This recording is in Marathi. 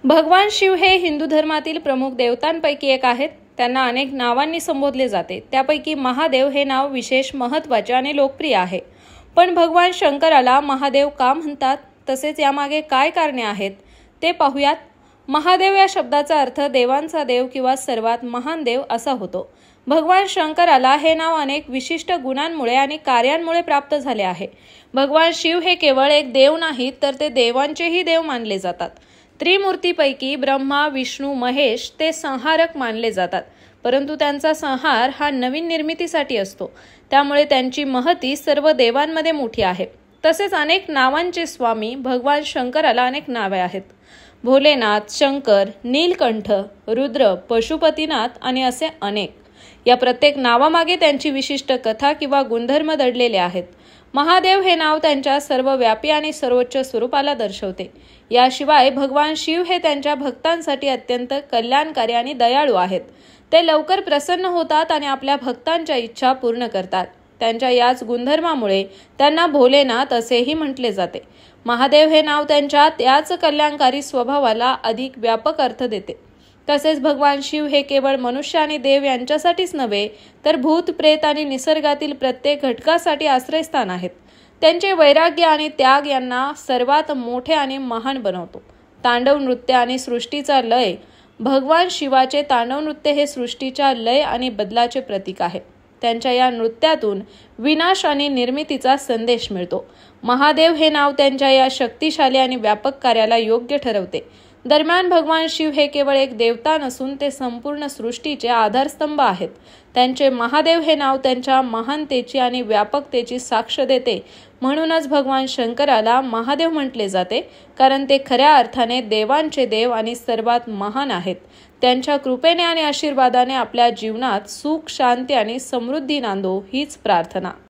भगवान शिव हे हिंदू धर्मातील प्रमुख देवतांपैकी एक आहेत। त्यांना अनेक नावांनी संबोधले जाते। त्यापैकी महादेव हे नाव विशेष महत्त्वाचे आणि लोकप्रिय आहे। पण भगवान शंकराला महादेव का म्हणतात, तसेच यामागे काय कारणे आहेत ते पाहूयात। महादेव या शब्दाचा अर्थ देवांचा देव किंवा सर्वात महान देव असा होतो। भगवान शंकराला हे नाव अनेक विशिष्ट गुणांमुळे आणि कार्यांमुळे प्राप्त झाले आहे। भगवान शिव हे केवळ एक देव नाहीत, तर ते देवांचेही देव मानले जातात। त्रिमूर्तीपैकी ब्रह्मा, विष्णू, महेश ते संहारक मानले जातात, परंतु त्यांचा संहार हा नवीन निर्मितीसाठी असतो। त्यामुळे त्यांची महती सर्व देवांमध्ये मोठी आहे। तसेच अनेक नावांचे स्वामी भगवान शंकराला अनेक नावे आहेत। भोलेनाथ, शंकर, नीलकंठ, रुद्र, पशुपतीनाथ आणि असे अनेक। या प्रत्येक नावामागे त्यांची विशिष्ट कथा किंवा गुणधर्म दडलेले आहेत। महादेव हे नाव त्यांच्या सर्वव्यापी आणि सर्वोच्च स्वरूपाला दर्शवते। याशिवाय भगवान शिव हे त्यांच्या भक्तांसाठी अत्यंत कल्याणकारी आणि दयाळू आहेत। ते लवकर प्रसन्न होतात आणि आपल्या भक्तांच्या इच्छा पूर्ण करतात। त्यांच्या याच गुणधर्मामुळे त्यांना भोलेनाथ असेही म्हटले जाते। महादेव हे नाव त्यांच्या त्याच कल्याणकारी स्वभावाला अधिक व्यापक अर्थ देते। तसेच भगवान शिव हे केवळ मनुष्य आणि देव यांच्यासाठीच नव्हे, तर भूत, प्रेत आणि निसर्गातील प्रत्येक घटकासाठी आश्रयस्थान आहेत। त्यांचे वैराग्य आणि त्याग यांना सर्वात मोठे आणि महान बनवतो। तांडव नृत्य आणि सृष्टीचा लय। भगवान शिवाचे तांडव नृत्य हे सृष्टीच्या लय आणि बदलाचे प्रतीक आहे। त्यांच्या या नृत्यातून विनाश आणि निर्मितीचा संदेश मिळतो। महादेव हे नाव त्यांच्या या शक्तिशाली आणि व्यापक कार्याला योग्य ठरवते। दरम्यान भगवान शिव हे केवळ एक देवता नसून ते संपूर्ण सृष्टीचे आधारस्तंभ आहेत। त्यांचे महादेव हे नाव त्यांच्या महानतेची आणि व्यापकतेची साक्ष देते। म्हणूनच भगवान शंकराला महादेव म्हटले जाते, कारण ते खऱ्या अर्थाने देवांचे देव आणि सर्वात महान आहेत। त्यांच्या कृपेने आणि आशीर्वादाने आपल्या जीवनात सुख, शांती आणि समृद्धी नांदो हीच प्रार्थना।